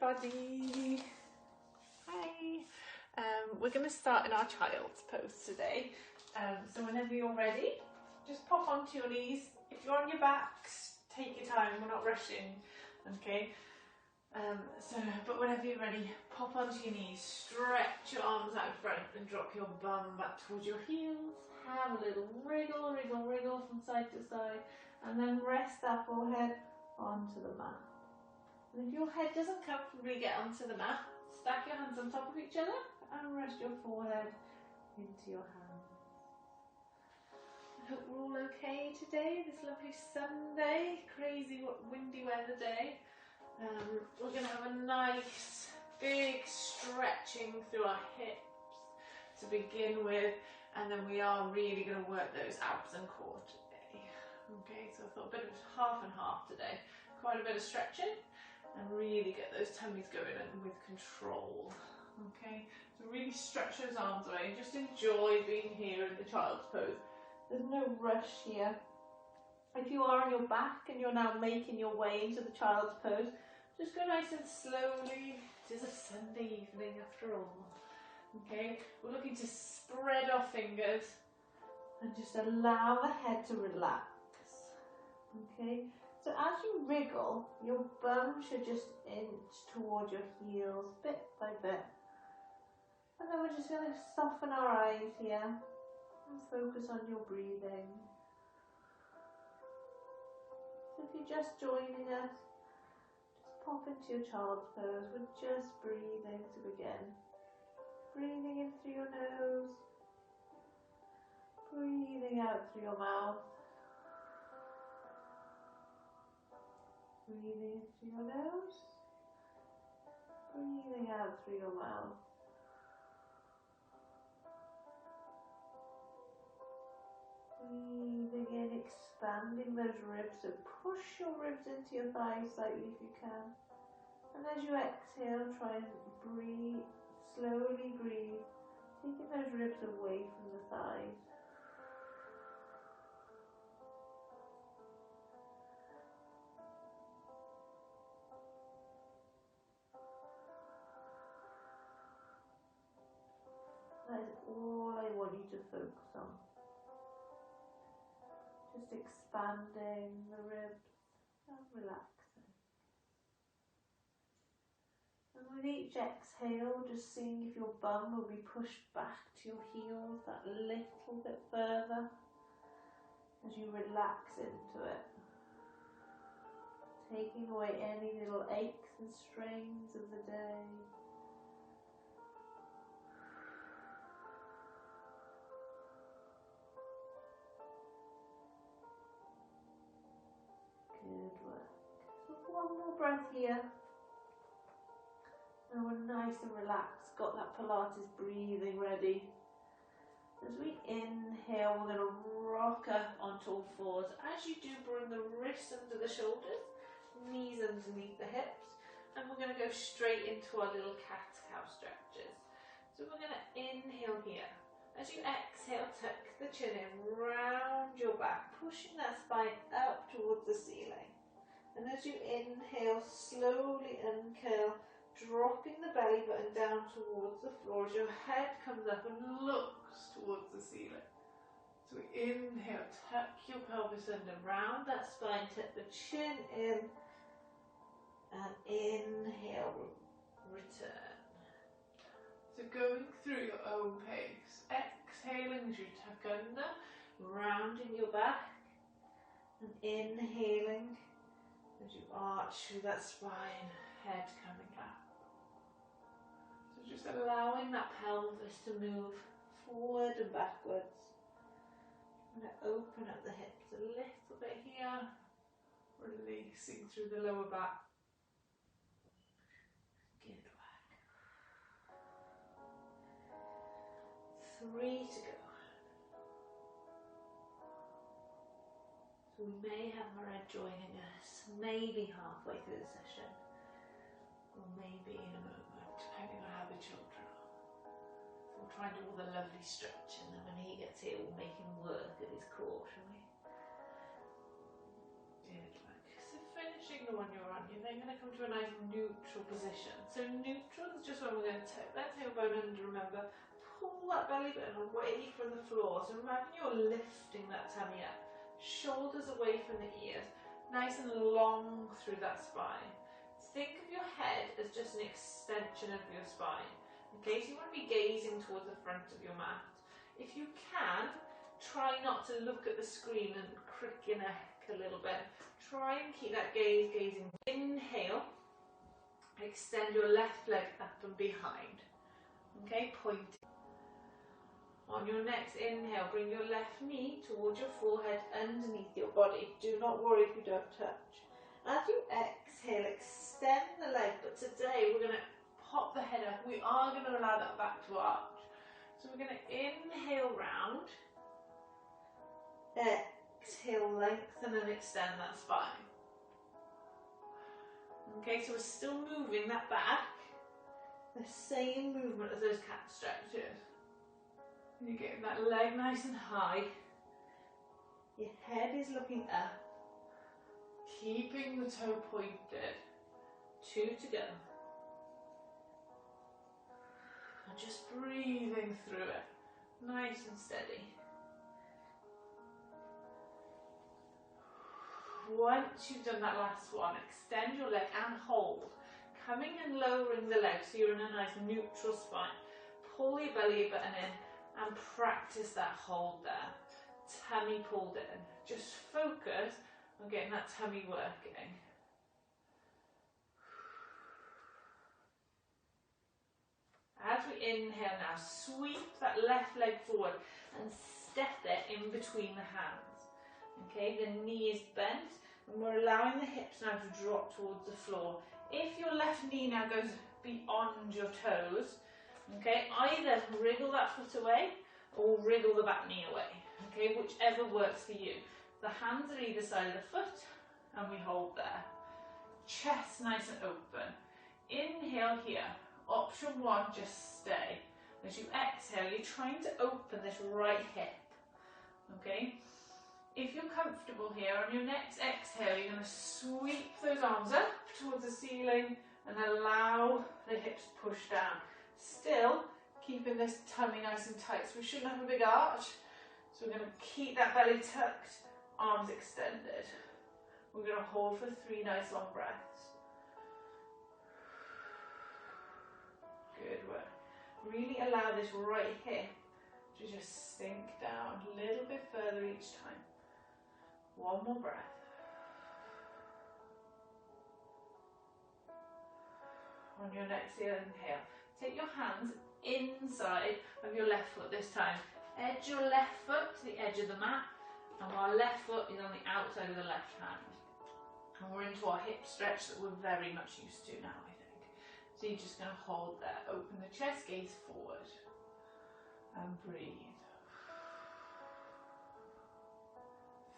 everybody. Hi. We're going to start in our child's pose today. So whenever you're ready, just pop onto your knees. If you're on your backs, take your time. We're not rushing. Okay. But whenever you're ready, pop onto your knees. Stretch your arms out front and drop your bum back towards your heels. Have a little wriggle, wriggle, wriggle from side to side, and then rest that forehead onto the mat. And if your head doesn't comfortably get onto the mat, stack your hands on top of each other and rest your forehead into your hands. I hope we're all okay today, this lovely Sunday, crazy windy weather day. We're going to have a nice big stretching through our hips to begin with, and then we are really going to work those abs and core today. Okay, so I thought a bit of half and half today. Quite a bit of stretching and really get those tummies going and with control. Okay, so really stretch those arms away and just enjoy being here in the child's pose. There's no rush here. If you are on your back and you're now making your way into the child's pose, just go nice and slowly. It is a Sunday evening after all. Okay, we're looking to spread our fingers and just allow the head to relax. Okay, so as you wriggle, your bum should just inch towards your heels bit by bit. And then we're just going to soften our eyes here and focus on your breathing. So if you're just joining us, just pop into your child's pose. We're just breathing to begin. Breathing in through your nose, breathing out through your mouth. Breathing in through your nose, breathing out through your mouth. Breathing in, expanding those ribs, so push your ribs into your thighs slightly if you can. And as you exhale, try and breathe, slowly breathe, taking those ribs away from the thighs. That is all I want you to focus on. Just expanding the ribs and relaxing. And with each exhale, just seeing if your bum will be pushed back to your heels that little bit further as you relax into it. Taking away any little aches and strains of the day. Good work. So one more breath here. And we're nice and relaxed. Got that Pilates breathing ready. As we inhale, we're going to rock up onto all fours. As you do, bring the wrists under the shoulders, knees underneath the hips. And we're going to go straight into our little cat-cow stretches. So we're going to inhale here. As you exhale, tuck the chin in, round your back, pushing that spine up towards the ceiling. And as you inhale, slowly uncurl, dropping the belly button down towards the floor as your head comes up and looks towards the ceiling. So inhale, tuck your pelvis under, round that spine, tuck the chin in, and inhale, return. So going through your own pace, exhaling as you tuck under, rounding your back, and inhaling as you arch through that spine, head coming up. So just allowing that pelvis to move forward and backwards. I'm going to open up the hips a little bit here, releasing through the lower back. Good work. 3 to go. So we may have Mairead joining us, maybe halfway through the session, or maybe in a moment, depending on how the children are. So we'll try and do all the lovely stretching, and when he gets here, we'll make him work at his core, shall we? Good work. So finishing the one you're on, you may then going to come to a nice neutral position. So neutral is just when we're going to tip that tailbone under, remember. Pull that belly button away from the floor. So imagine you're lifting that tummy up. Shoulders away from the ears. Nice and long through that spine. Think of your head as just an extension of your spine. Okay, so you want to be gazing towards the front of your mat. If you can, try not to look at the screen and crick your neck a little bit. Try and keep that gaze gazing. Inhale. Extend your left leg up and behind. Okay, point. On your next inhale, bring your left knee towards your forehead underneath your body. Do not worry if you don't touch. As you exhale, extend the leg, but today we're going to pop the head up. We are going to allow that back to arch. So we're going to inhale round, exhale, lengthen and extend that spine. Okay, so we're still moving that back, the same movement as those cat stretches. You're getting that leg nice and high. Your head is looking up. Keeping the toe pointed. 2 to go. And just breathing through it. Nice and steady. Once you've done that last one, extend your leg and hold. Coming and lowering the leg so you're in a nice neutral spine. Pull your belly button in. And practice that hold there. Tummy pulled in. Just focus on getting that tummy working. As we inhale now, sweep that left leg forward and step it in between the hands. Okay, the knee is bent and we're allowing the hips now to drop towards the floor. If your left knee now goes beyond your toes, okay, either wriggle that foot away or wriggle the back knee away. Okay, whichever works for you. The hands are either side of the foot and we hold there. Chest nice and open. Inhale here. Option 1, just stay. As you exhale, you're trying to open this right hip. Okay? If you're comfortable here, on your next exhale, you're going to sweep those arms up towards the ceiling and allow the hips push down. Still keeping this tummy nice and tight, so we shouldn't have a big arch. So we're going to keep that belly tucked, arms extended. We're going to hold for 3 nice long breaths. Good work. Really allow this right hip to just sink down a little bit further each time. 1 more breath. On your next inhale, take your hands inside of your left foot this time. Edge your left foot to the edge of the mat, and our left foot is on the outside of the left hand. And we're into our hip stretch that we're very much used to now, I think. So you're just going to hold there. Open the chest, gaze forward. And breathe.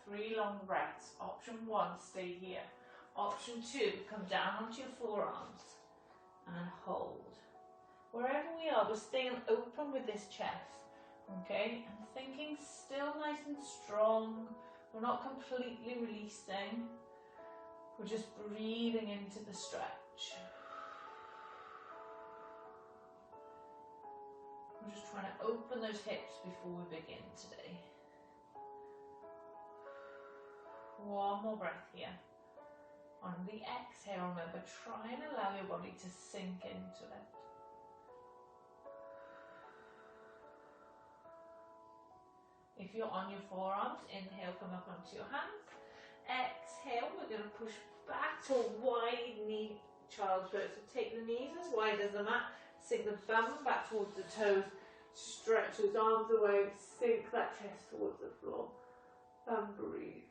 3 long breaths. Option 1, stay here. Option 2, come down onto your forearms and hold. Wherever we are, we're staying open with this chest, okay? And thinking still nice and strong. We're not completely releasing. We're just breathing into the stretch. We're just trying to open those hips before we begin today. 1 more breath here. On the exhale, remember, try and allow your body to sink into it. If you're on your forearms, inhale, come up onto your hands. Exhale, we're going to push back to a wide knee child's pose. So take the knees as wide as the mat, sink the bum back towards the toes, stretch those arms away, sink that chest towards the floor, and breathe.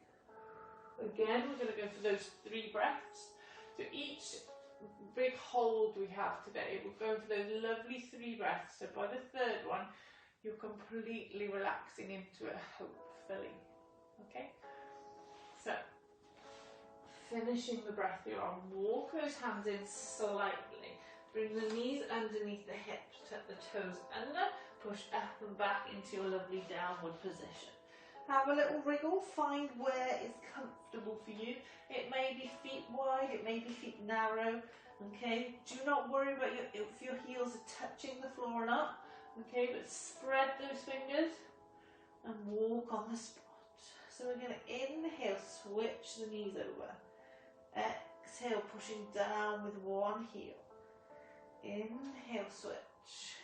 Again, we're going to go for those 3 breaths. So each big hold we have today, we're going for those lovely 3 breaths. So by the 3rd one, you're completely relaxing into it, hopefully. Okay? So, finishing the breath you're on, walk those hands in slightly. Bring the knees underneath the hips, tuck the toes under, push up and back into your lovely downward position. Have a little wriggle, find where is comfortable for you. It may be feet wide, it may be feet narrow, okay? Do not worry about if your heels are touching the floor or not, okay? But spread those fingers and walk on the spot. So we're going to inhale, switch the knees over. Exhale, pushing down with one heel. Inhale, switch.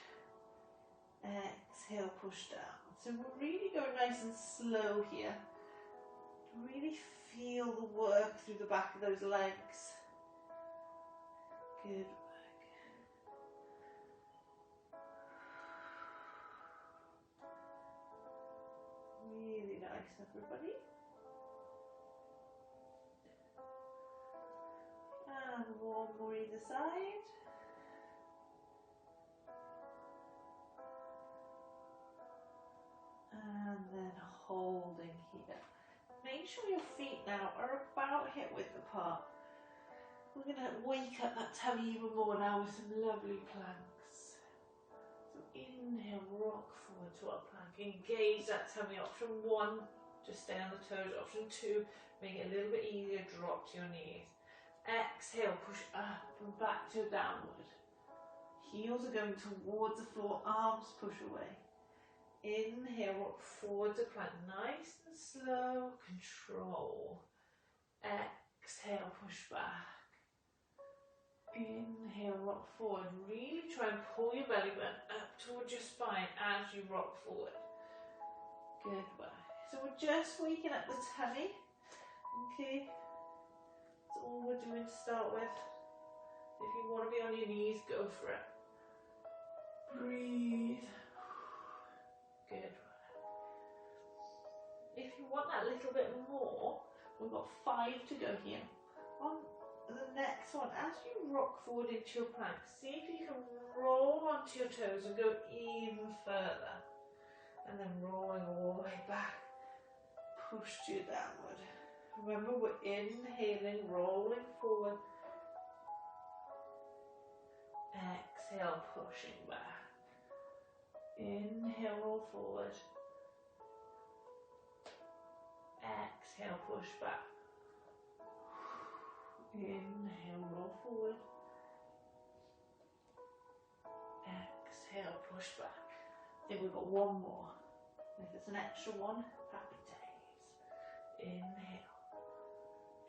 Exhale, push down. So we're really going nice and slow here. Really feel the work through the back of those legs. Good work. Really nice, everybody. And one more either side. And then holding here. Make sure your feet now are about hip width apart. We're going to wake up that tummy even more now with some lovely planks. So inhale, rock forward to our plank. Engage that tummy. Option 1, just stay on the toes. Option 2, make it a little bit easier, drop to your knees. Exhale, push up and back to downward. Heels are going towards the floor, arms push away. Inhale, rock forward to plank, nice and slow, control. Exhale, push back. Inhale, rock forward. Really try and pull your belly button up towards your spine as you rock forward. Good work. So we're just waking up the tummy. Okay, that's all we're doing to start with. If you want to be on your knees, go for it. Breathe. Good. If you want that little bit more, we've got 5 to go here. On the next one, as you rock forward into your plank, see if you can roll onto your toes and go even further. And then rolling all the way back, push to your downward. Remember, we're inhaling, rolling forward. Exhale, pushing back. Inhale, roll forward. Exhale, push back. Inhale, roll forward. Exhale, push back. I think we've got one more. If it's an extra one, happy days. Inhale.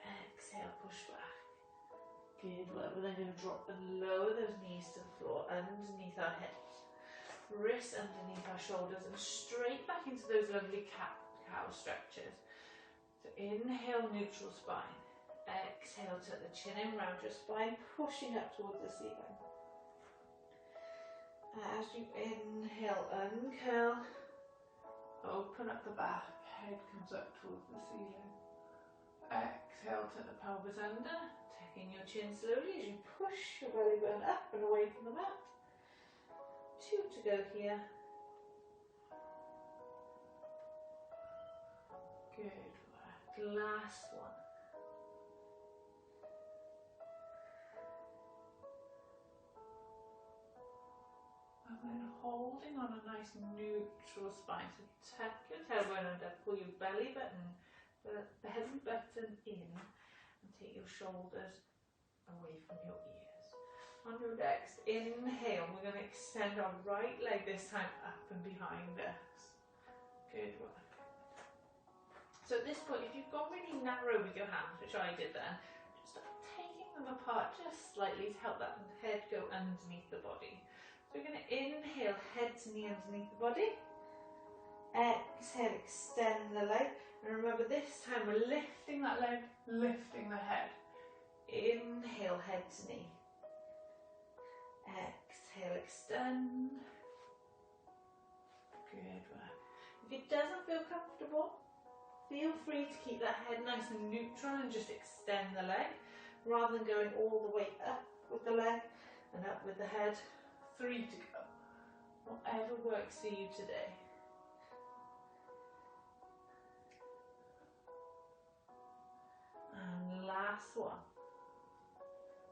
Exhale, push back. Good work. We're then going to drop and lower those knees to the floor underneath our hips. Wrists underneath our shoulders and straight back into those lovely cow stretches. So inhale, neutral spine. Exhale, tuck the chin in round your spine, pushing up towards the ceiling. As you inhale, uncurl, open up the back, head comes up towards the ceiling. Exhale, tuck the pelvis under, taking your chin slowly as you push your belly button up and away from the mat. 2 to go here. Good work. Last one. And then holding on a nice neutral spine. So tuck your tailbone under, pull your belly button in, and take your shoulders away from your ears. On your next inhale, we're going to extend our right leg this time up and behind us. Good work. So at this point, if you've gone really narrow with your hands, which I did then, just start taking them apart just slightly to help that head go underneath the body. So we're going to inhale, head to knee underneath the body. Exhale, extend the leg. And remember, this time we're lifting that leg, lifting the head. Inhale, head to knee. Exhale, extend. Good work. If it doesn't feel comfortable, feel free to keep that head nice and neutral and just extend the leg rather than going all the way up with the leg and up with the head. 3 to go. Whatever works for you today. And last one.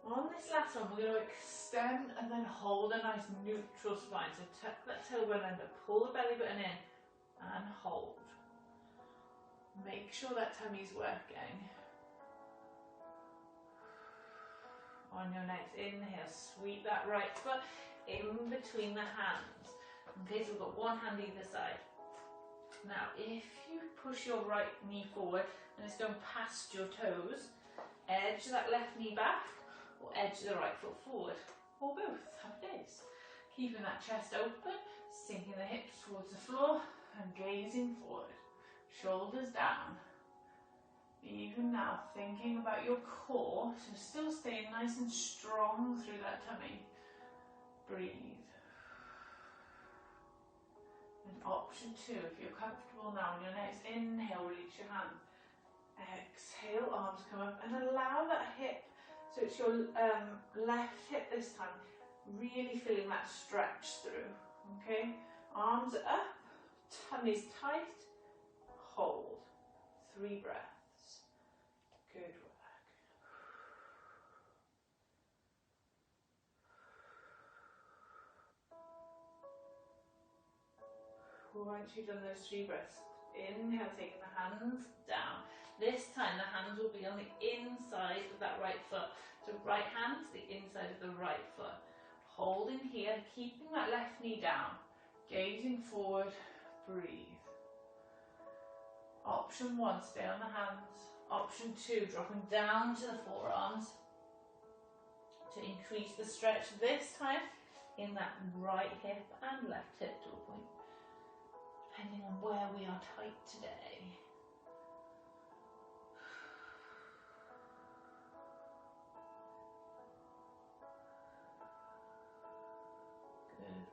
On this last one, we're going to extend and then hold a nice neutral spine. So tuck that tailbone under, pull the belly button in and hold. Make sure that tummy's working. On your next inhale, sweep that right foot in between the hands. Okay, so we've got one hand either side. Now, if you push your right knee forward and it's going past your toes, edge that left knee back or edge the right foot forward, or both, happy days. Keeping that chest open, sinking the hips towards the floor and gazing forward, shoulders down. Even now, thinking about your core, so still staying nice and strong through that tummy. Breathe. And option 2, if you're comfortable now, on your next inhale, release your hand. Exhale, arms come up and allow that hip, so it's your left hip this time, really feeling that stretch through. Okay, arms are up, tummy's tight, hold. 3 breaths. Good work. Once you've done those 3 breaths, inhale, taking the hands down. This time the hands will be on the inside of that right foot. So right hand to the inside of the right foot. Holding here, keeping that left knee down. Gazing forward, breathe. Option 1, stay on the hands. Option 2, dropping down to the forearms to increase the stretch, this time in that right hip and left hip to a point, depending on where we are tight today. Good work.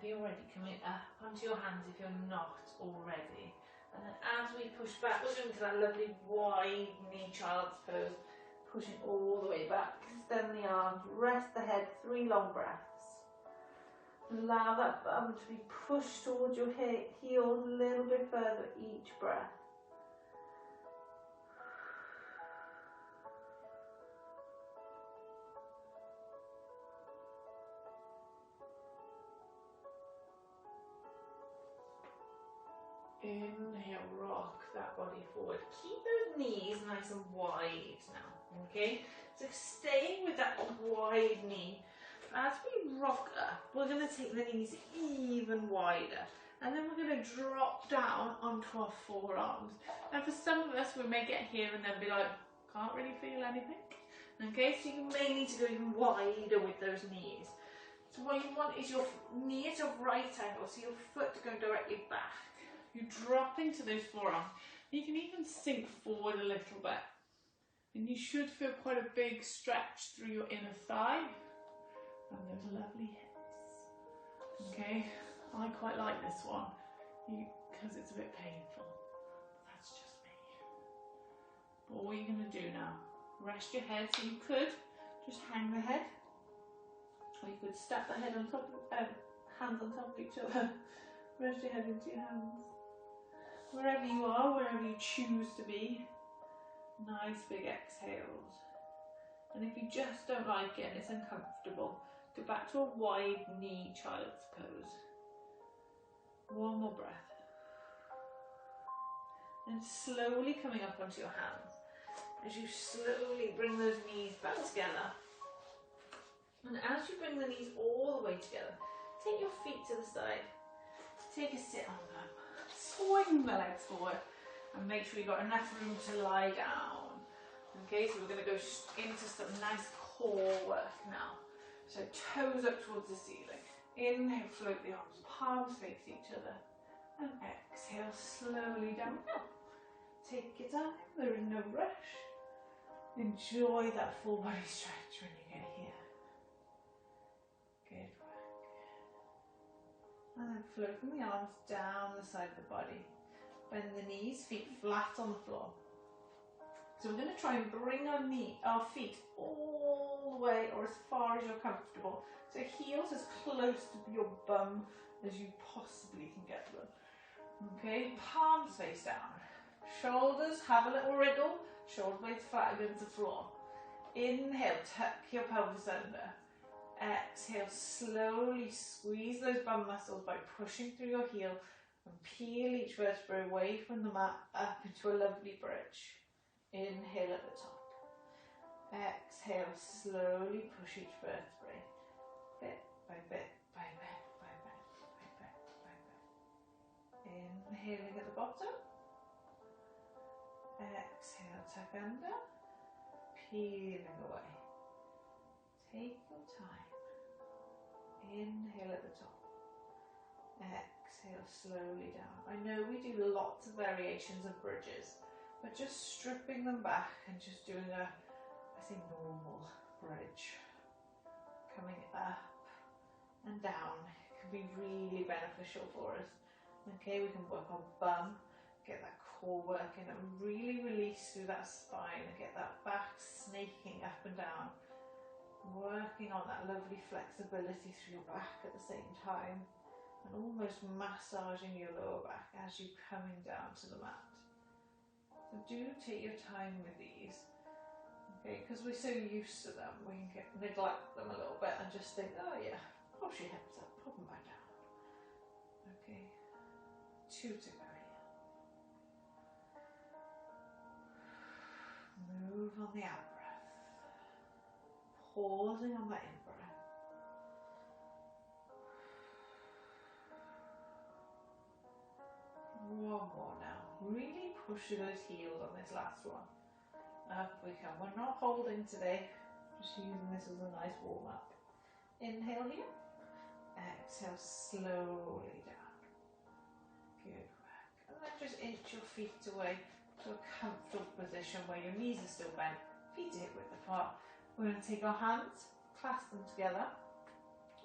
You're ready, coming up onto your hands if you're not already. And then as we push back, we're going to that lovely wide knee child's pose, pushing all the way back. Extend the arms, rest the head, 3 long breaths. Allow that bum to be pushed towards your heel a little bit further each breath. Inhale, rock that body forward. Keep those knees nice and wide now, okay? So staying with that wide knee. As we rock up, we're going to take the knees even wider. And then we're going to drop down onto our forearms. And for some of us, we may get here and then be like, can't really feel anything. Okay, so you may need to go even wider with those knees. So what you want is your knee at a right angle, so your foot going directly back. You drop into those forearms. You can even sink forward a little bit. And you should feel quite a big stretch through your inner thigh and those lovely hips. Okay, I quite like this one because it's a bit painful. That's just me. But what are you going to do now? Rest your head, so you could just hang the head, or you could stack the head on top of, hands on top of each other. Rest your head into your hands. Wherever you are, wherever you choose to be, nice big exhales. And if you just don't like it and it's uncomfortable, go back to a wide knee child's pose. One more breath. And slowly coming up onto your hands. As you slowly bring those knees back together. And as you bring the knees all the way together, take your feet to the side. Take a sit on them. Swing the legs forward and make sure you've got enough room to lie down. Okay, so we're going to go into some nice core work now. So toes up towards the ceiling. Inhale, float the arms, palms face each other. And exhale, slowly down. Take your time, there is no rush. Enjoy that full body stretch when you get here. Good work. And then floating the arms down the side of the body. Bend the knees, feet flat on the floor. So we're going to try and bring our feet all the way or as far as you're comfortable. So heels as close to your bum as you possibly can get them. Okay, palms face down. Shoulders have a little wriggle. Shoulder blades flat against the floor. Inhale, tuck your pelvis under. exhale, slowly squeeze those bum muscles by pushing through your heel and peel each vertebrae away from the mat up into a lovely bridge. Inhale at the top. Exhale, slowly push each vertebrae, bit by bit by bit by bit by bit by bit. Inhaling at the bottom. Exhale, tuck under, peeling away. Take your time. Inhale at the top. Exhale slowly down. I know we do lots of variations of bridges, but just stripping them back and just doing a, I think, normal bridge. Coming up and down can be really beneficial for us. Okay, we can work on bum, get that core working and really release through that spine and get that back snaking up and down. Working on that lovely flexibility through your back at the same time and almost massaging your lower back as you're coming down to the mat. So do take your time with these, okay, because we're so used to them, we can neglect them a little bit and just think, oh yeah, push your hips up, put them back down. Okay, 2 to go here. Move on the out breath. Pausing on that in breath. One more now. Really push those heels on this last one. Up we come. We're not holding today, just using this as a nice warm up. Inhale here. Exhale slowly down. Good work. And then just inch your feet away to a comfortable position where your knees are still bent, feet are hip width apart. We're going to take our hands, clasp them together,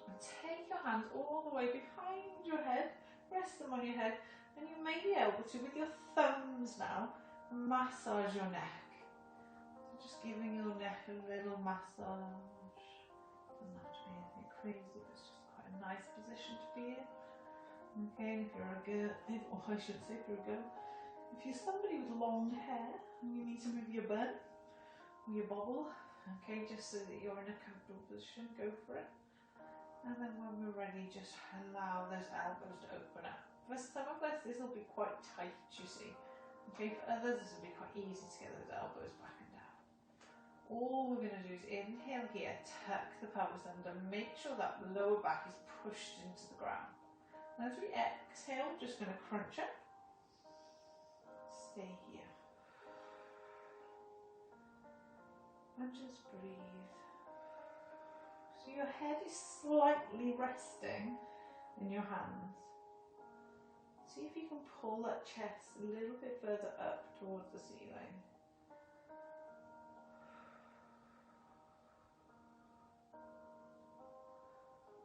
and take your hands all the way behind your head, rest them on your head, and you may be able to, with your thumbs now, massage your neck. So just giving your neck a little massage. Doesn't have to be anything crazy, but it's just quite a nice position to be in. Okay, if you're a girl, or I shouldn't say if you're a girl, if you're somebody with long hair and you need to move your bun or your bobble, okay, just so that you're in a comfortable position, go for it. And then when we're ready, just allow those elbows to open up. For some of us, this will be quite tight, you see. Okay, for others, this will be quite easy to get those elbows back and down. All we're going to do is inhale here, tuck the pelvis under, make sure that lower back is pushed into the ground. And as we exhale, just going to crunch up. Stay here. And just breathe. So your head is slightly resting in your hands. See if you can pull that chest a little bit further up towards the ceiling.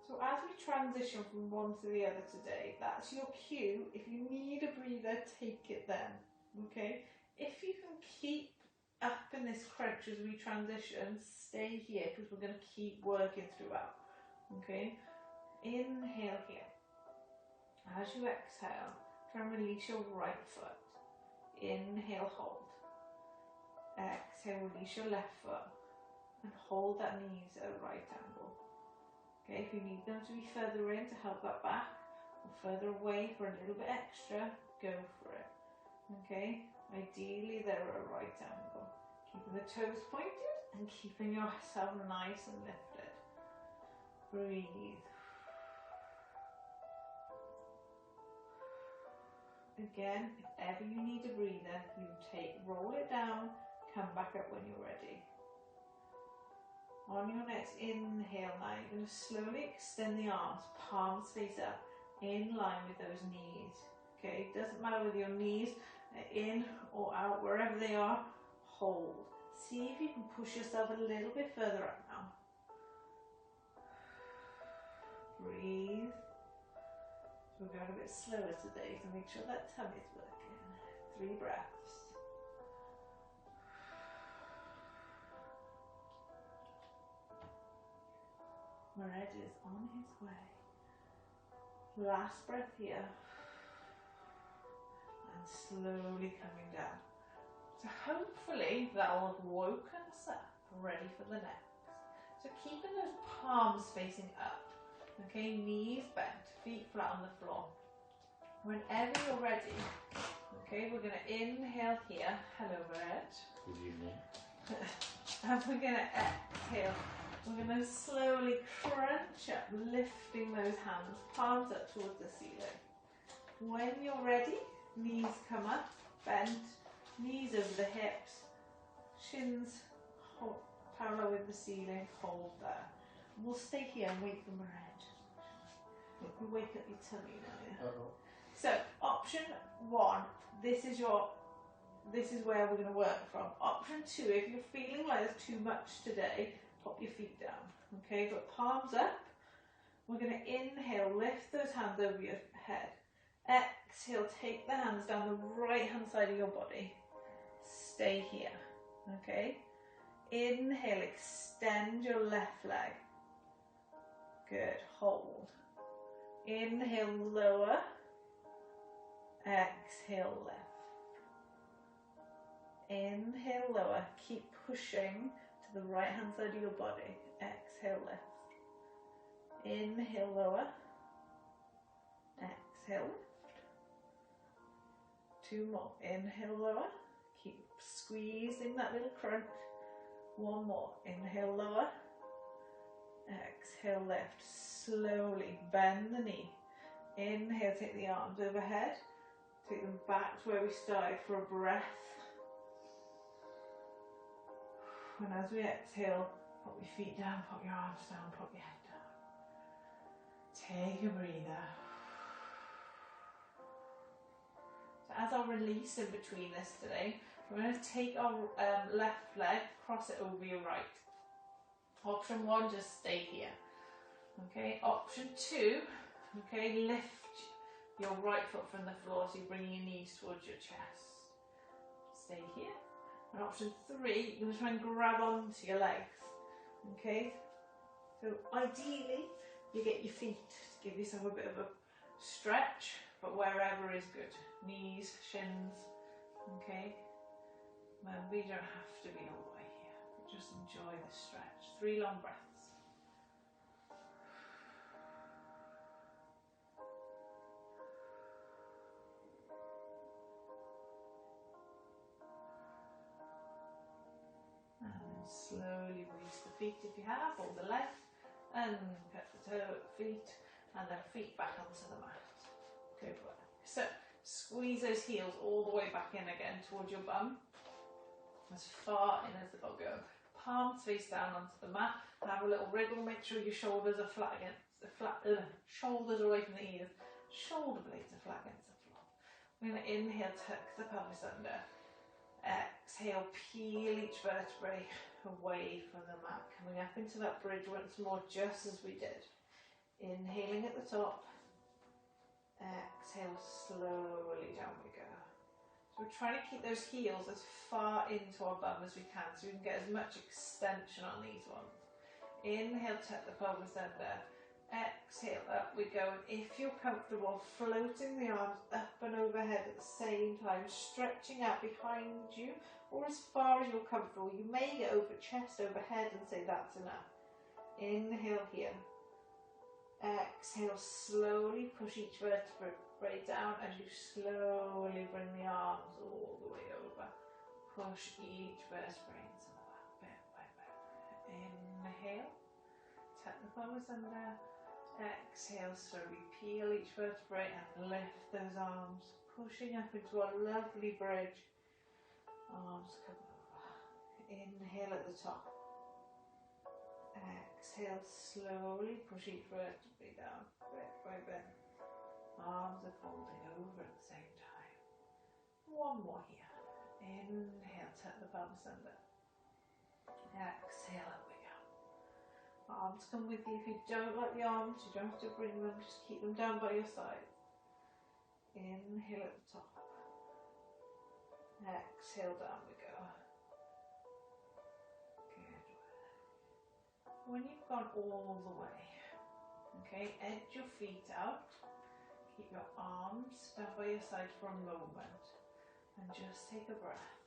So as we transition from one to the other today, that's your cue. If you need a breather, take it then. Okay? If you can keep up in this crunch as we transition, stay here because we're going to keep working throughout. Okay? Inhale here. As you exhale, try and release your right foot. Inhale, hold. Exhale, release your left foot and hold that knees at a right angle. Okay, if you need them to be further in to help that back or further away for a little bit extra, go for it. Okay, ideally they're at a right angle. Keeping the toes pointed and keeping yourself nice and lifted. Breathe. Again, if ever you need a breather, roll it down, come back up when you're ready. On your next inhale now, you're going to slowly extend the arms, palms face up, in line with those knees. Okay, doesn't matter whether your knees are in or out, wherever they are, hold. See if you can push yourself a little bit further up now. Breathe. We're going a bit slower today, so make sure that tummy's working. 3 breaths. Red is on his way. Last breath here. And slowly coming down. So hopefully that will have woken us up, ready for the next. So keeping those palms facing up, okay, knees bent, feet flat on the floor. Whenever you're ready, okay, we're going to inhale here, hello Red. Good evening. And we're going to exhale. We're going to slowly crunch up, lifting those hands, palms up towards the ceiling. When you're ready, knees come up, bent, knees over the hips, shins parallel with the ceiling, hold there. We'll stay here and wait for Red. You wake up your tummy now, yeah? So, option 1, this is where we're going to work from. Option 2, if you're feeling like there's too much today, pop your feet down. Okay, got palms up. We're going to inhale, lift those hands over your head. Exhale, take the hands down the right hand side of your body. Stay here. Okay. Inhale, extend your left leg. Good, hold. Inhale, lower. Exhale, lift. Inhale, lower. Keep pushing to the right hand side of your body. Exhale, lift. Inhale, lower. Exhale, lift. 2 more. Inhale, lower. Keep squeezing that little crunch. 1 more. Inhale, lower. Exhale, lift. Slowly bend the knee. Inhale, take the arms overhead. Take them back to where we started for a breath. And as we exhale, pop your feet down, pop your arms down, pop your head down. Take a breather. So as our release in between this today, we're going to take our left leg, cross it over your right. Option 1, just stay here. Okay, option 2, okay, lift your right foot from the floor, so you're bringing your knees towards your chest. Stay here. And option 3, you're going to try and grab onto your legs. Okay, so ideally you get your feet to give yourself a bit of a stretch, but wherever is good. Knees, shins, okay. Remember, you don't have to be all the way here, but just enjoy the stretch. 3 long breaths. And slowly release the feet if you have, or the leg, and put the feet and then feet back onto the mat. Good work. So squeeze those heels all the way back in again towards your bum, as far in as they'll go. Palms face down onto the mat. Have a little wriggle. Make sure your shoulders are flat against the shoulders are away from the ears. Shoulder blades are flat against the floor. We're going to inhale, tuck the pelvis under. Exhale, peel each vertebrae away from the mat. Coming up into that bridge once more, just as we did. Inhaling at the top. Exhale, slowly down we go. So we're trying to keep those heels as far into our bum as we can, so we can get as much extension on these ones. Inhale, tuck the pelvis under. Exhale, up we go. And if you're comfortable, floating the arms up and overhead at the same time, stretching out behind you or as far as you're comfortable. You may get over chest, overhead and say that's enough. Inhale here. Exhale, slowly push each vertebrae down as you slowly bring the arms all the way over. Push each vertebrae into the back, bit by bit. Inhale, tuck the pelvis under. Exhale, slowly peel each vertebrae and lift those arms, pushing up into a lovely bridge. Arms come over. Inhale at the top. Exhale, slowly push each vertebrae down, bit by bit. Arms are folding over at the same time. 1 more here. Inhale, tuck the pelvis under. Exhale, up we go. Arms come with you. If you don't like the arms, you don't have to bring them, just keep them down by your side. Inhale at the top. Exhale, down we go. Good. When you've gone all the way, okay, edge your feet out. Keep your arms down by your side for a moment and just take a breath.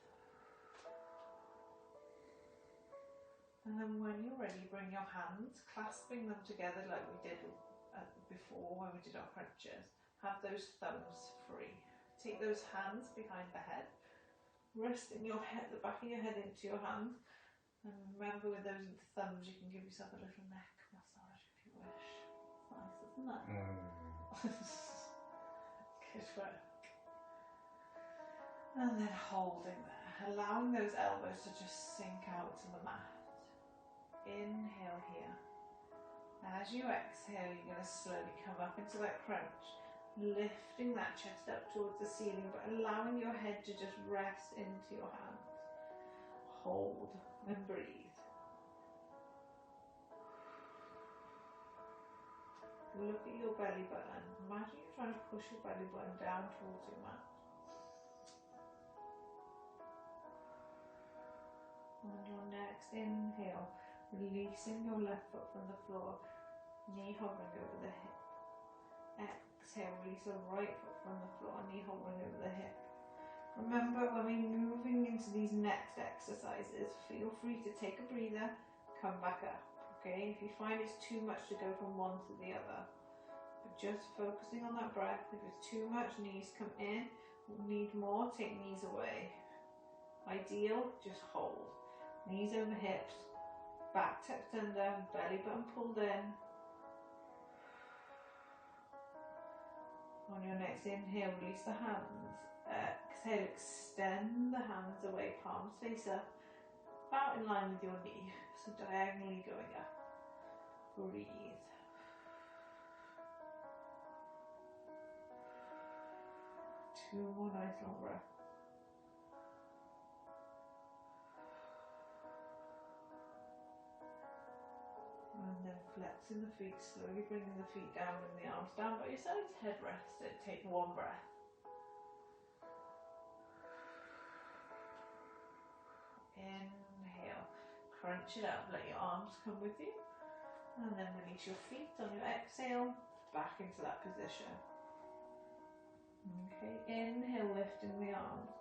And then when you're ready, bring your hands, clasping them together like we did before when we did our crunches. Have those thumbs free. Take those hands behind the head, resting your head, the back of your head into your hands. And remember, with those thumbs, you can give yourself a little neck massage if you wish. It's nice, isn't it? Good work. And then holding there, allowing those elbows to just sink out to the mat. Inhale here. As you exhale, you're going to slowly come up into that crunch, lifting that chest up towards the ceiling, but allowing your head to just rest into your hands. Hold and breathe. Look at your belly button. Imagine you're trying to push your belly button down towards your mat. On your next inhale, releasing your left foot from the floor, knee hovering over the hip. Exhale, release the right foot from the floor, knee hovering over the hip. Remember, when we're moving into these next exercises, feel free to take a breather, come back up, okay? If you find it's too much to go from one to the other, but just focusing on that breath. If it's too much, knees come in. Need more, take knees away. Ideal, just hold. Knees over hips, back tucked under, belly button pulled in. On your next inhale, release the hands. Exhale, extend the hands away, palms face up, about in line with your knee, so diagonally going up. Breathe. Two more nice long breaths. And then flexing the feet, slowly bringing the feet down, bring the arms down by your sides, head rested. Take one breath. Inhale, crunch it up, let your arms come with you, and then release your feet on your exhale, back into that position. Okay, inhale, lifting the arms.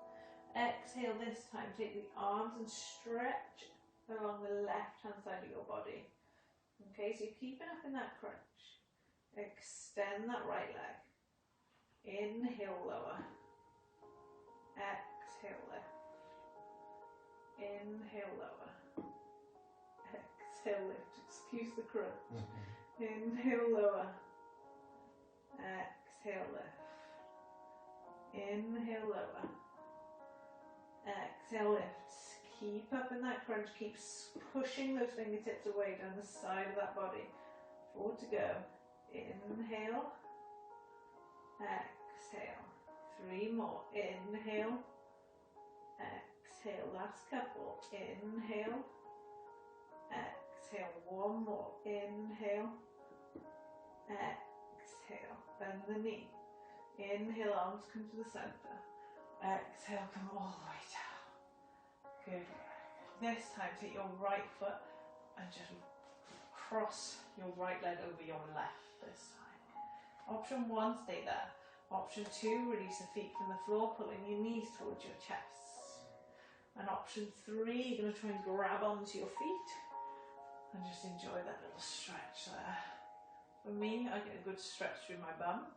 Exhale this time, take the arms and stretch along the left hand side of your body. Okay, so you're keeping up in that crunch. Extend that right leg. Inhale, lower. Exhale, lift. Inhale, lower. Exhale, lift. Excuse the crunch. Inhale, lower. Exhale, lift. Inhale, lower. Exhale, lift. Keep up in that crunch. Keep pushing those fingertips away down the side of that body. 4 to go. Inhale. Exhale. 3 more. Inhale. Exhale. Last couple. Inhale. Exhale. 1 more. Inhale. Exhale. Bend the knee. Inhale, arms come to the center. Exhale, come all the way down. Good. This time, take your right foot and just cross your right leg over your left this time. Option 1, stay there. Option 2, release the feet from the floor, pulling your knees towards your chest. And option 3, you're going to try and grab onto your feet and just enjoy that little stretch there. For me, I get a good stretch through my bum,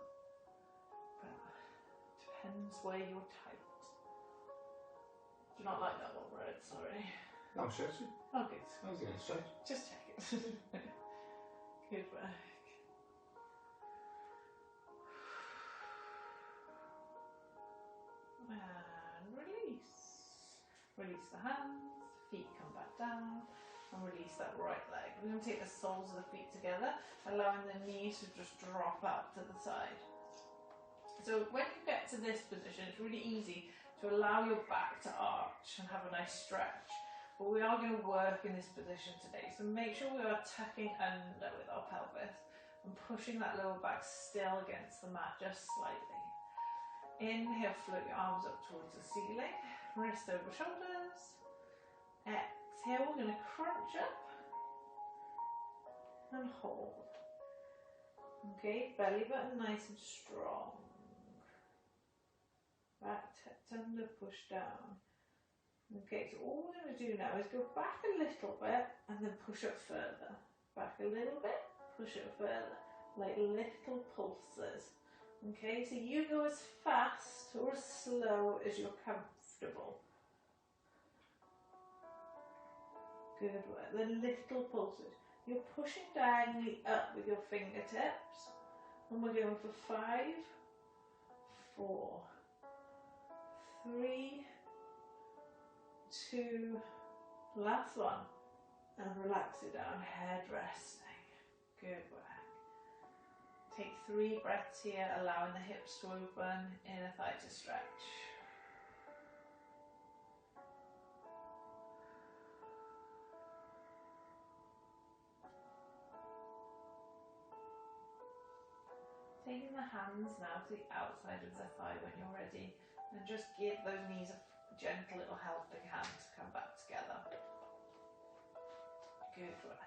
but it depends where you're tight. Do you not like that one, Red? Sorry. No, I'm stretching. Oh, good. I was going to stretch. Just check it. Good work. And release. Release the hands, feet come back down, and release that right leg. We're going to take the soles of the feet together, allowing the knees to just drop out to the side. So when you get to this position, it's really easy to allow your back to arch and have a nice stretch. But we are going to work in this position today, so make sure we are tucking under with our pelvis and pushing that lower back still against the mat just slightly. Inhale, float your arms up towards the ceiling, wrist over shoulders. Exhale, we're going to crunch up and hold. Okay, belly button nice and strong. Back tucked under, push down. Okay, so all we're going to do now is go back a little bit and then push up further. Back a little bit, push it further, like little pulses. Okay, so you go as fast or as slow as you're comfortable. Good work. The little pulses. You're pushing diagonally up with your fingertips. And we're going for 5, 4, 3, 2, last one. And relax it down, head resting. Good work. Take 3 breaths here, allowing the hips to open, inner thigh to stretch. Taking the hands now to the outside of the thigh when you're ready, and just give those knees a gentle little helping hand to come back together. Good work.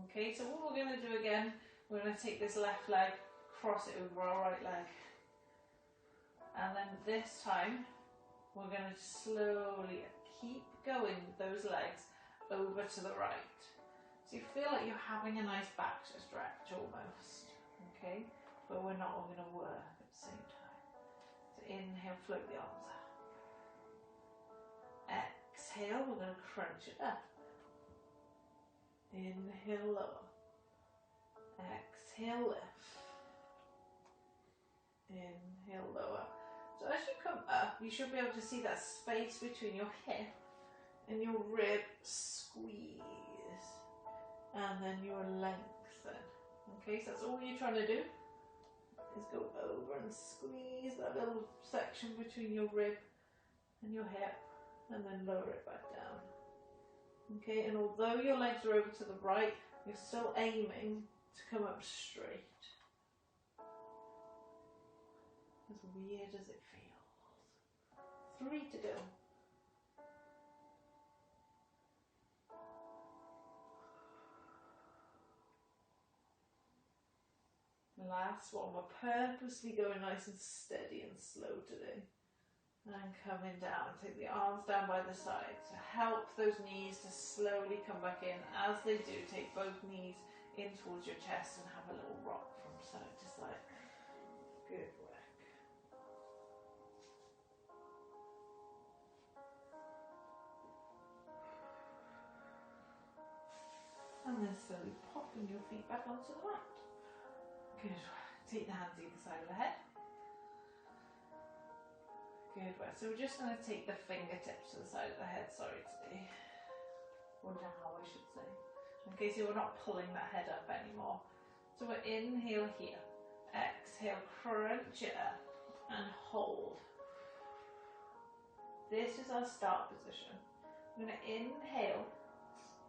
Okay, so what we're going to do again, we're going to take this left leg, cross it over our right leg. And then this time, we're going to slowly keep going with those legs over to the right. So you feel like you're having a nice back stretch almost. Okay, but we're not all going to work at the same time. So inhale, float the arms out. Exhale, we're going to crunch it up. Inhale, lower. Exhale, lift. Inhale, lower. So as you come up, you should be able to see that space between your hip and your rib squeeze. And then your lengthen. Okay, so that's all you're trying to do, is go over and squeeze that little section between your rib and your hip, and then lower it back down. Okay, and although your legs are over to the right, you're still aiming to come up straight. As weird as it feels. 3 to go. Last one. We're purposely going nice and steady and slow today. And coming down. Take the arms down by the sides to help those knees to slowly come back in. As they do, take both knees in towards your chest and have a little rock from side to side. Good work. And then slowly popping your feet back onto the mat. Good. Take the hands either side of the head. Good work. So we're just going to take the fingertips to the side of the head, sorry today. Or down, I should say. Okay, so we're not pulling that head up anymore. So we're inhale here. Exhale, crunch it up and hold. This is our start position. I'm going to inhale,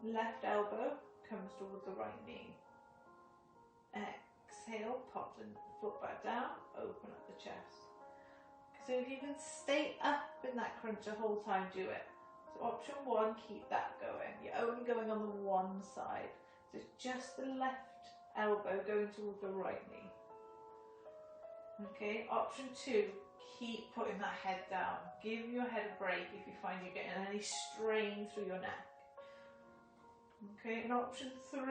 left elbow comes towards the right knee. Exhale, pop the foot back down, open up the chest. So if you can stay up in that crunch the whole time, do it. So option 1, keep that going. You're only going on the one side. So it's just the left elbow going towards the right knee. Okay, option 2, keep putting that head down. Give your head a break if you find you're getting any strain through your neck. Okay, and option 3,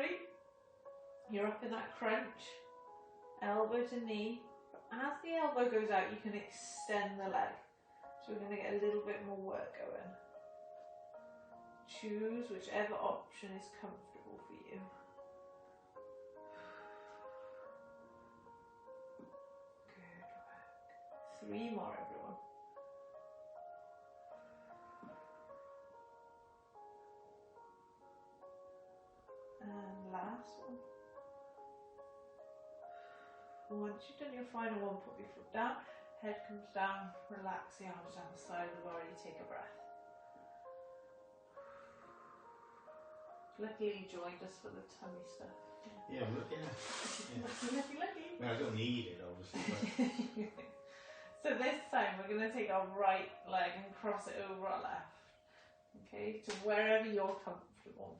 you're up in that crunch, elbow to knee. As the elbow goes out, you can extend the leg. So we're going to get a little bit more work going. Choose whichever option is comfortable for you. Good work. 3 more, everyone. And last one. Once you've done your final one, put your foot down, head comes down, relax the arms down the side of the body, take a breath. Luckily you joined us for the tummy stuff. Yeah, look, yeah. Lucky. I don't need it, obviously. But... So this time we're going to take our right leg and cross it over our left. Okay, to wherever you're comfortable.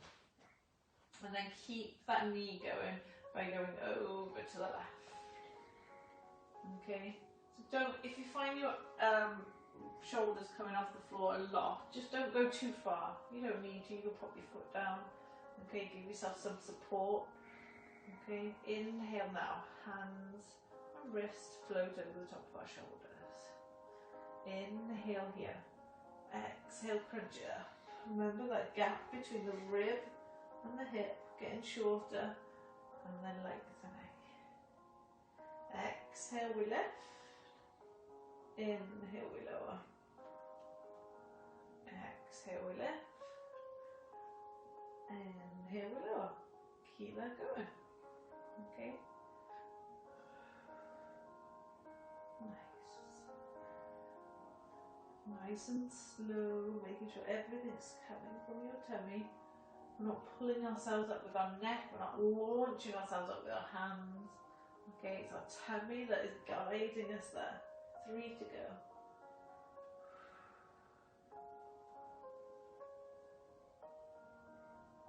And then keep that knee going by going over to the left. Okay, so don't, if you find your shoulders coming off the floor a lot. Just don't go too far. You don't need to. You can pop your foot down. Okay, give yourself some support. Okay, inhale now. Hands and wrists float over the top of our shoulders. Inhale here. Exhale, crunch it up. Remember that gap between the rib and the hip getting shorter, and then lengthening. Exhale, we lift. Inhale, we lower. Exhale, we lift. Inhale, we lower. Keep that going. Okay. Nice and slow, making sure everything's coming from your tummy. We're not pulling ourselves up with our neck, we're not launching ourselves up with our hands. Okay, it's our tummy that is guiding us there. 3 to go.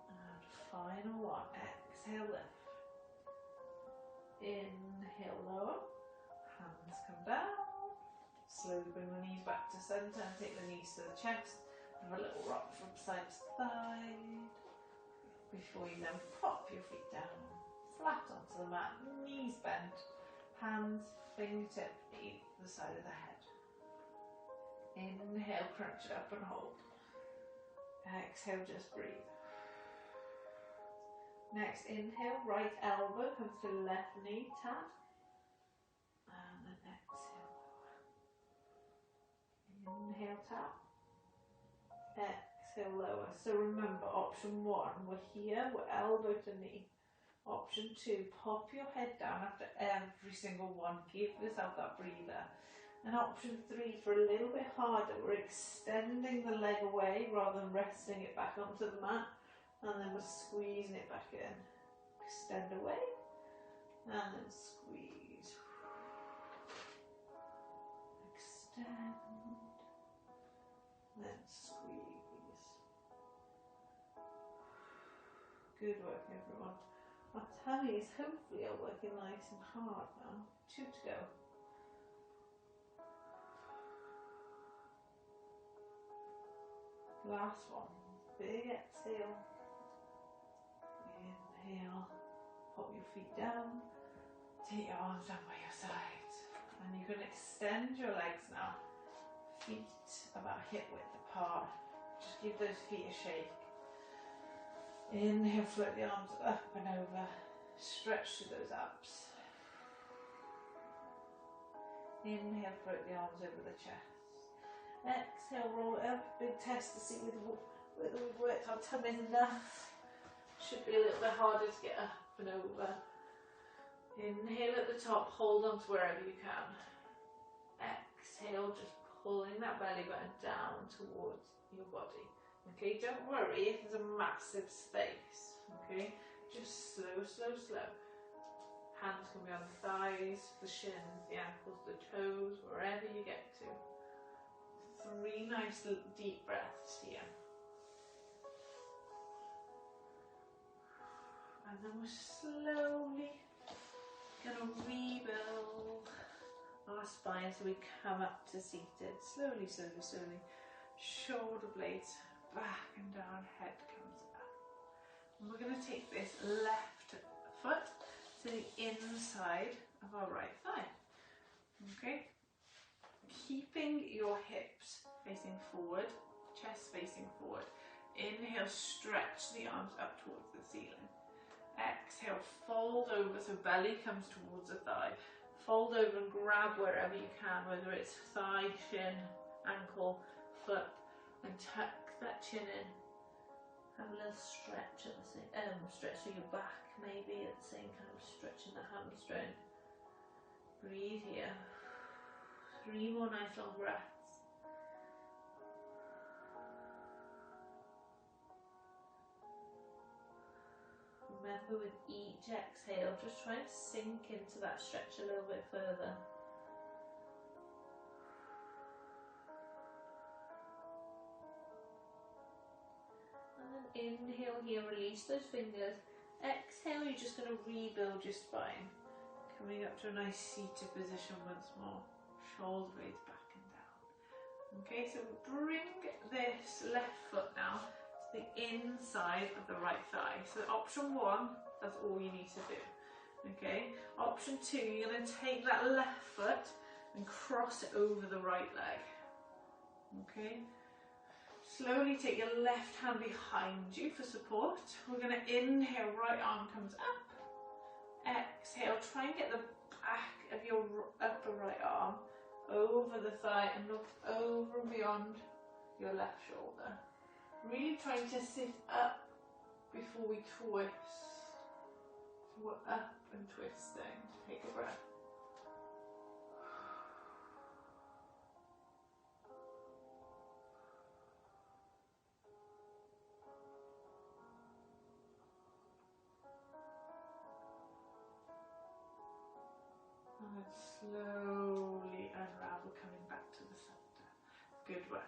And final one, exhale, lift. Inhale, lower. Hands come down. Slowly bring the knees back to centre and take the knees to the chest. Have a little rock from side to side. Before you then pop your feet down, flat onto the mat, knees bent, hands, fingertip, either side of the head. Inhale, crunch it up and hold. Exhale, just breathe. Next, inhale, right elbow comes to left knee, tap. And then exhale, lower. Inhale, tap. Exhale, lower. So remember, option 1, we're here, we're elbow to knee. Option 2, pop your head down after every single one. Give yourself that breather. And option 3, for a little bit harder, we're extending the leg away rather than resting it back onto the mat. And then we're squeezing it back in. Extend away, and then squeeze. Extend, then squeeze. Good work, everyone. Our tummies hopefully are working nice and hard now. 2 to go. Last one. Big exhale. Inhale. Pop your feet down. Take your arms down by your sides. And you can extend your legs now. Feet about hip width apart. Just give those feet a shake. Inhale, float the arms up and over. Stretch through those abs. Inhale, float the arms over the chest. Exhale, roll it up. Big test to see whether we've worked our tummies enough. Should be a little bit harder to get up and over. Inhale at the top, hold on to wherever you can. Exhale, just pulling that belly button down towards your body. Okay, don't worry if there's a massive space. Okay, just slow, slow, slow. Hands can be on the thighs, the shins, the ankles, the toes, wherever you get to. 3 nice deep breaths here. And then we're slowly going to rebuild our spine so we come up to seated. Slowly, slowly, slowly. Shoulder blades back and down, head comes up. And we're going to take this left foot to the inside of our right thigh. Okay? Keeping your hips facing forward, chest facing forward. Inhale, stretch the arms up towards the ceiling. Exhale, fold over so belly comes towards the thigh. Fold over and grab wherever you can, whether it's thigh, shin, ankle, foot, and tuck that chin in. Have a little stretch at the same, stretch through your back maybe at the same time, stretching the hamstring. Breathe here. 3 more nice long breaths. Remember, with each exhale, just try and sink into that stretch a little bit further. And then inhale here, release those fingers. Exhale, you're just going to rebuild your spine. Coming up to a nice seated position once more. Shoulder blades back and down. Okay, so bring this left foot now to the inside of the right thigh. So option 1, that's all you need to do. Okay, option 2, you're going to take that left foot and cross it over the right leg. Okay, slowly take your left hand behind you for support. We're going to inhale, right arm comes up. Exhale, try and get the back of your upper right arm over the thigh and look over and beyond your left shoulder. Really trying to sit up before we twist. So we're up and twisting. Take a breath. And then slowly unravel, coming back to the center. Good work.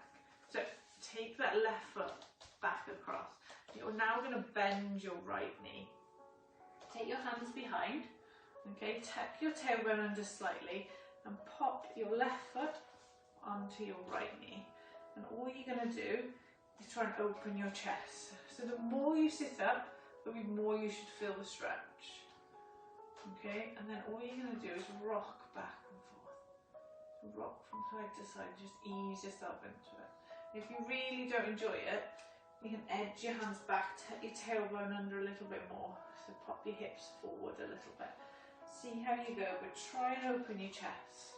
So take that left foot back across. You're now going to bend your right knee. Take your hands behind. Okay, tuck your tailbone under slightly and pop your left foot onto your right knee. And all you're going to do is try and open your chest. So the more you sit up, the more you should feel the stretch. Okay, and then all you're going to do is rock back and forth. So rock from side to side, just ease yourself into it. If you really don't enjoy it, you can edge your hands back, tuck your tailbone under a little bit more. So pop your hips forward a little bit. See how you go, but try and open your chest.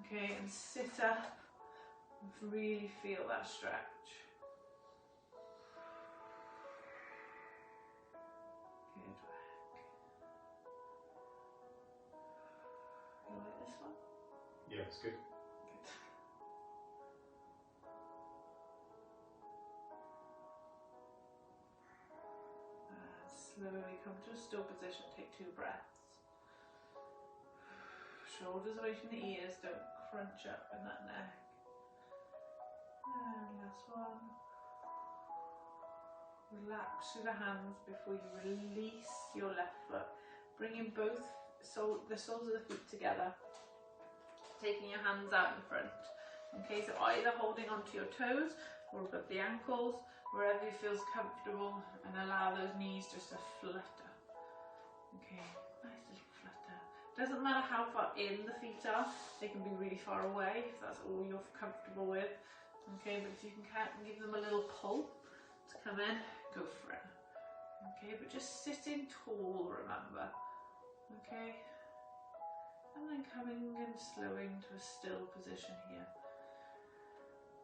Okay, and sit up and really feel that stretch. Good work. You like this one? Yeah, it's good. Good. And slowly come to a still position. Take 2 breaths. Shoulders away from the ears, don't crunch up in that neck. And last one. Relax through the hands before you release your left foot. Bringing both the soles of the feet together. Taking your hands out in front. Okay, so either holding onto your toes or above the ankles, wherever you feel comfortable, and allow those knees just to flutter. Okay, nice little flutter. Doesn't matter how far in the feet are, they can be really far away if that's all you're comfortable with. Okay, but if you can give them a little pull to come in, go for it. Okay, but just sitting tall, remember. Okay, and then coming and slowing to a still position here.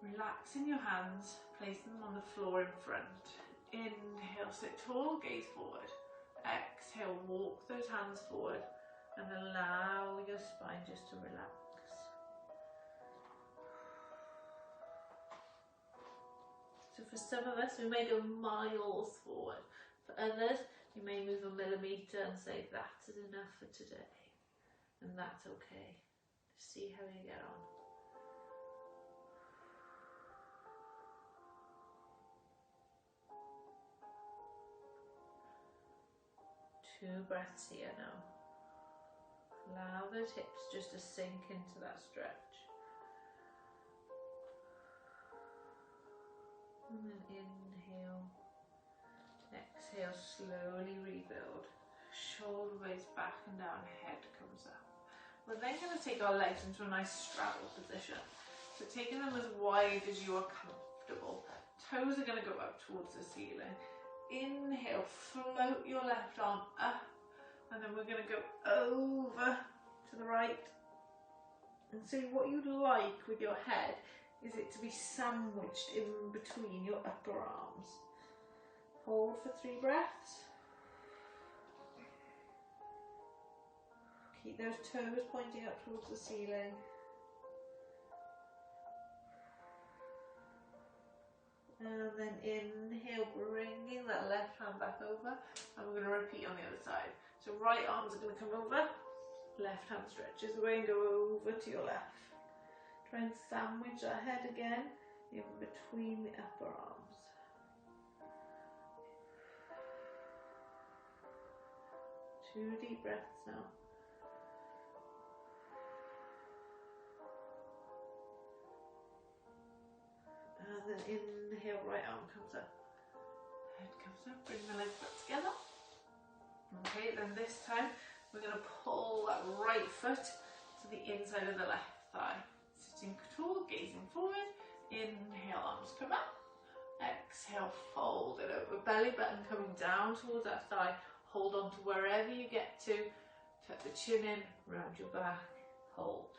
Relaxing your hands, place them on the floor in front. Inhale, sit tall, gaze forward. Exhale, walk those hands forward and allow your spine just to relax. So for some of us, we may go miles forward. For others, you may move a millimetre and say, that is enough for today. And that's okay. See how you get on. Two breaths here now. Allow those hips just to sink into that stretch. And then inhale. Exhale, slowly rebuild. Shoulder blades back and down, head comes up. We're then going to take our legs into a nice straddle position. So taking them as wide as you are comfortable. Toes are going to go up towards the ceiling. Inhale, float your left arm up, and then we're going to go over to the right. And so what you'd like with your head is it to be sandwiched in between your upper arms. Hold for 3 breaths. Keep those toes pointing up towards the ceiling. And then inhale, bringing that left hand back over, and we're going to repeat on the other side. So right arms are going to come over, left hand stretches away and go over to your left. Try and sandwich that head again in between the upper arms. Two deep breaths now. then inhale, right arm comes up. Head comes up, bring the legs back together. Okay, then this time we're going to pull that right foot to the inside of the left thigh. Sitting tall, gazing forward. Inhale, arms come up. Exhale, fold it over. Belly button coming down towards that thigh. Hold on to wherever you get to. Tuck the chin in, round your back. Hold.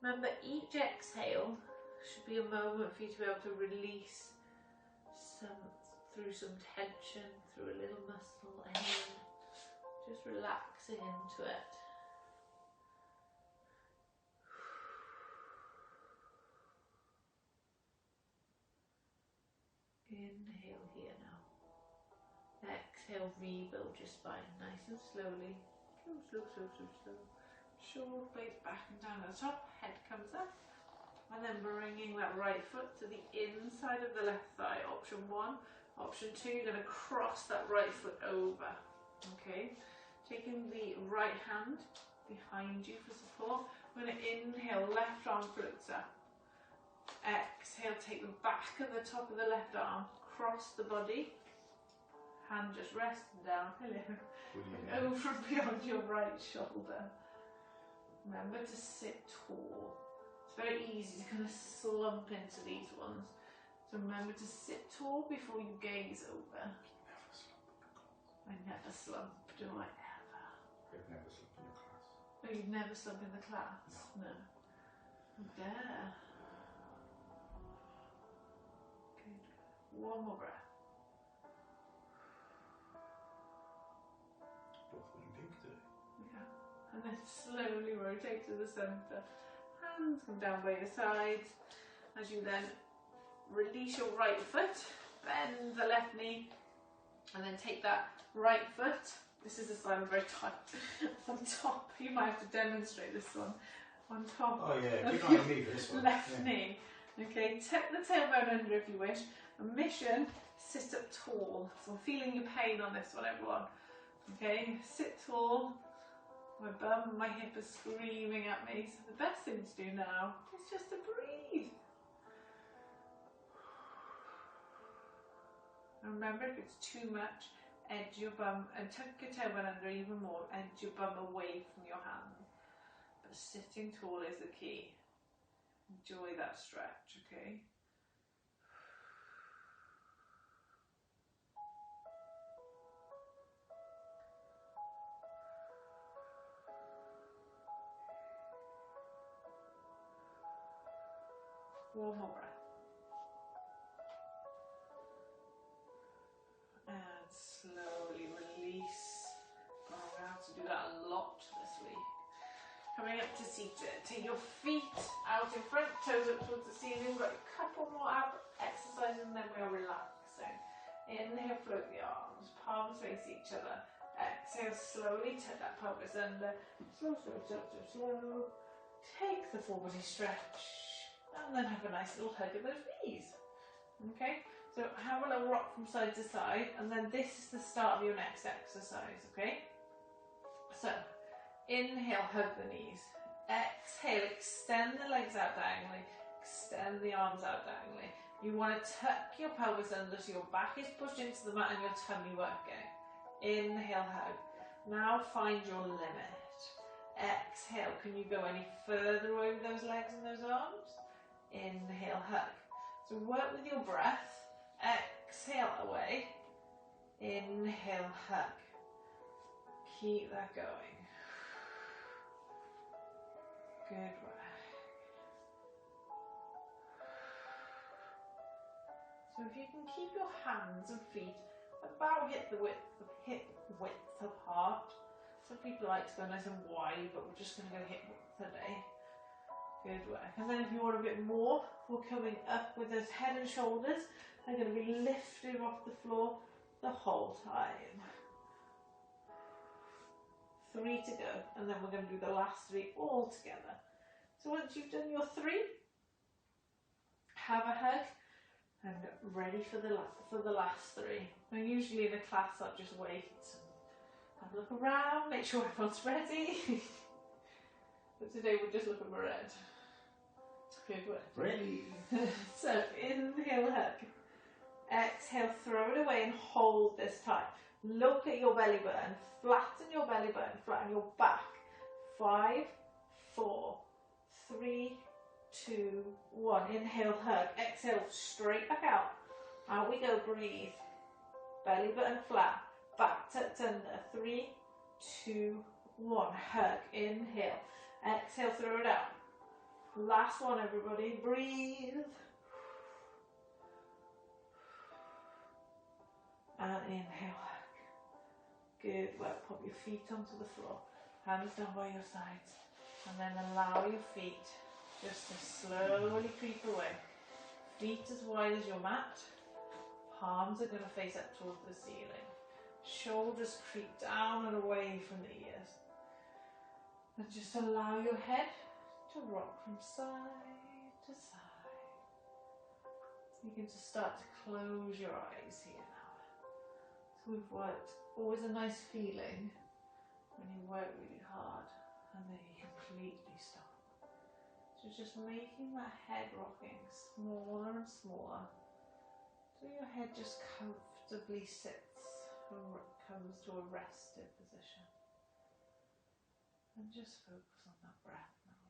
Remember, each exhale should be a moment for you to be able to release through some tension, through a little muscle in. Just relaxing into it. Inhale here now. Exhale, rebuild your spine nice and slowly. Slow, slow, slow, slow, slow. Shoulder blades back and down at the top, head comes up. And then bringing that right foot to the inside of the left thigh. Option 1. Option 2, you're going to cross that right foot over. Okay? Taking the right hand behind you for support. We're going to inhale, left arm floats up. Exhale, take the back of the top of the left arm, cross the body. Hand just resting down. Hello. Over and beyond your right shoulder. Remember to sit tall. It's very easy to kind of slump into these ones. So remember to sit tall before you gaze over. I never slump, do I ever? You've never slumped in your class. Oh, you've never slumped in the class? No. There. Good. One more breath. Both wearing pink today. Yeah. And then slowly rotate to the centre. Hands come down by your sides. As you then release your right foot, bend the left knee, and then take that right foot. This is a sign I'm very tight. On top, you might have to demonstrate this one. On top. Oh yeah, keep an eye on me for this one. Left knee. Okay, tuck the tailbone under if you wish. And mission, sit up tall. So I'm feeling your pain on this one, everyone. Okay, sit tall. My bum and my hip are screaming at me. So the best thing to do now is just to breathe. And remember, if it's too much, edge your bum and tuck your tailbone under even more. Edge your bum away from your hand. But sitting tall is the key. Enjoy that stretch, okay? One more breath. And slowly release. I'm going to have to do that a lot this week. Coming up to seated. Take your feet out in front, toes up towards the ceiling. We've got a couple more ab exercises and then we are relaxing. Inhale, float the arms, palms face each other. Exhale, slowly tuck that pelvis under. Slow, slow, slow, slow, slow. Take the full body stretch. And then have a nice little hug of those knees. Okay, so have a little rock from side to side, and then this is the start of your next exercise, okay? So, inhale, hug the knees. Exhale, extend the legs out diagonally, extend the arms out diagonally. You want to tuck your pelvis under so your back is pushed into the mat and your tummy working. Inhale, hug. Now find your limit. Exhale, can you go any further away with those legs and those arms? Inhale, hug. So work with your breath. Exhale away. Inhale, hug. Keep that going. Good work. So if you can keep your hands and feet about hip width apart. Some people like to go nice and wide, but we're just going to go hip width today. Good work. And then if you want a bit more, we're coming up with those head and shoulders. They're going to be lifted off the floor the whole time. 3 to go, and then we're going to do the last 3 all together. So once you've done your 3, have a hug and ready for the last 3. Now usually in a class I'll just wait and have a look around, make sure everyone's ready. But today we're just looking red. Good work. Really? So inhale, hug. Exhale, throw it away and hold this tight. Look at your belly button. Flatten your belly button. Flatten your back. 5, 4, 3, 2, 1. Inhale, hug. Exhale, straight back out. Out we go. Breathe. Belly button flat. Back tucked under. 3, 2, 1. Hug. Inhale. Exhale, throw it out. Last one, everybody. Breathe. And inhale, hug. Good work. Pop your feet onto the floor. Hands down by your sides. And then allow your feet just to slowly creep away. Feet as wide as your mat. Palms are going to face up towards the ceiling. Shoulders creep down and away from the ears. And just allow your head to rock from side to side. You can just start to close your eyes here now. So we've worked, always a nice feeling when you work really hard and then you completely stop. So just making that head rocking smaller and smaller so your head just comfortably sits and comes to a rested position. And just focus on that breath now.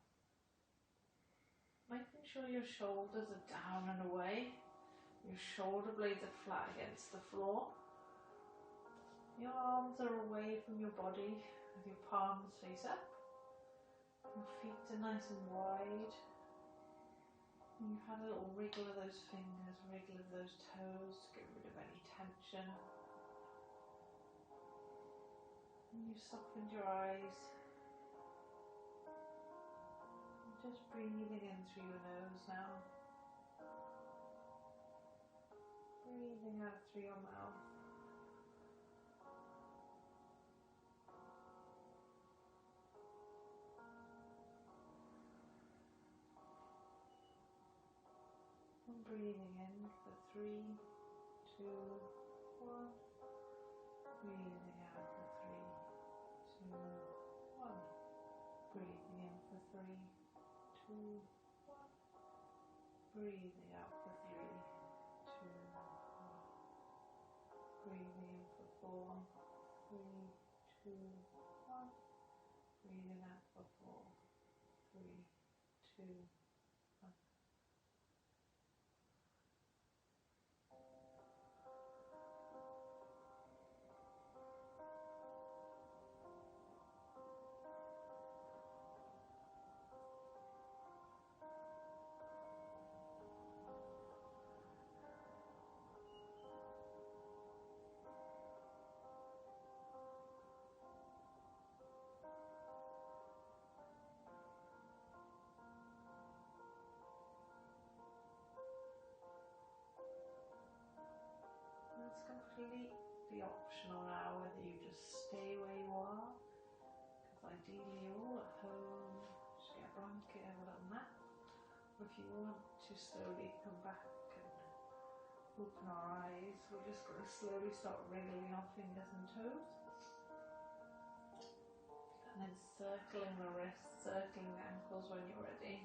Making sure your shoulders are down and away. Your shoulder blades are flat against the floor. Your arms are away from your body with your palms face up. Your feet are nice and wide. And you've had a little wriggle of those fingers, wriggle of those toes to get rid of any tension. And you've softened your eyes. And just breathing in through your nose now. Breathing out through your mouth. And breathing in for 3, 2, 1. Breathing out for 3, 2, 1. Breathing in for 3, 2, 1. Breathing out for 3, 2, 1. Breathing in for 4, 3, 2, 1. Breathing out for 4, 3, 2, 1. It's completely optional now whether you just stay where you are, because ideally you're all at home, just get a blanket and a little nap, or if you want to slowly come back and open our eyes, we're just going to slowly start wriggling our fingers and toes, and then circling the wrists, circling the ankles when you're ready.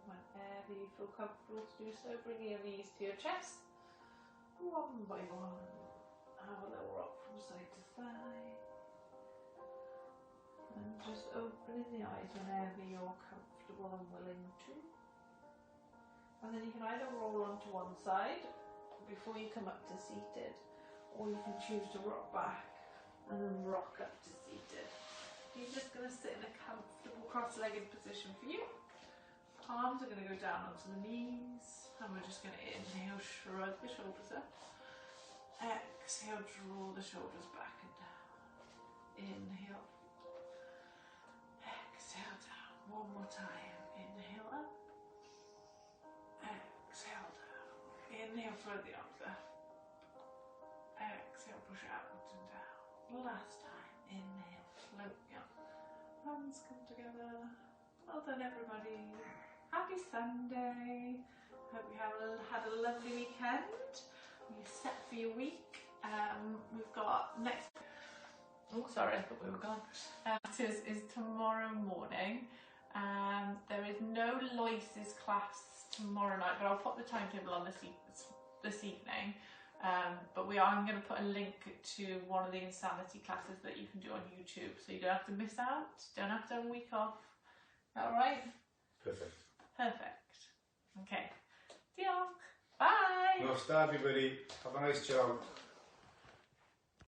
Whenever you feel comfortable to do so, bring your knees to your chest, one by one. Have a little rock from side to side. And just opening the eyes whenever you're comfortable and willing to. And then you can either roll onto one side before you come up to seated, or you can choose to rock back and then rock up to seated. You're just going to sit in a comfortable cross-legged position for you. Arms are going to go down onto the knees, and we're just going to inhale, shrug the shoulders up. Exhale, draw the shoulders back and down. Inhale. Exhale down. One more time. Inhale up. Exhale down. Inhale, float the arms up. Exhale, push out and down. Last time. Inhale, float the arms. Hands come together. Well done, everybody. Happy Sunday. Hope you had a lovely weekend. You're set for your week. We've got next. Oh, sorry, I thought we were gone. Pilates is tomorrow morning. There is no Loises class tomorrow night, but I'll put the timetable on this evening. But I'm going to put a link to one of the insanity classes that you can do on YouTube, so you don't have to miss out, don't have to have a week off. Alright? Perfect. Perfect. Okay. Diolch. Bye. Well, everybody. Have a nice chill.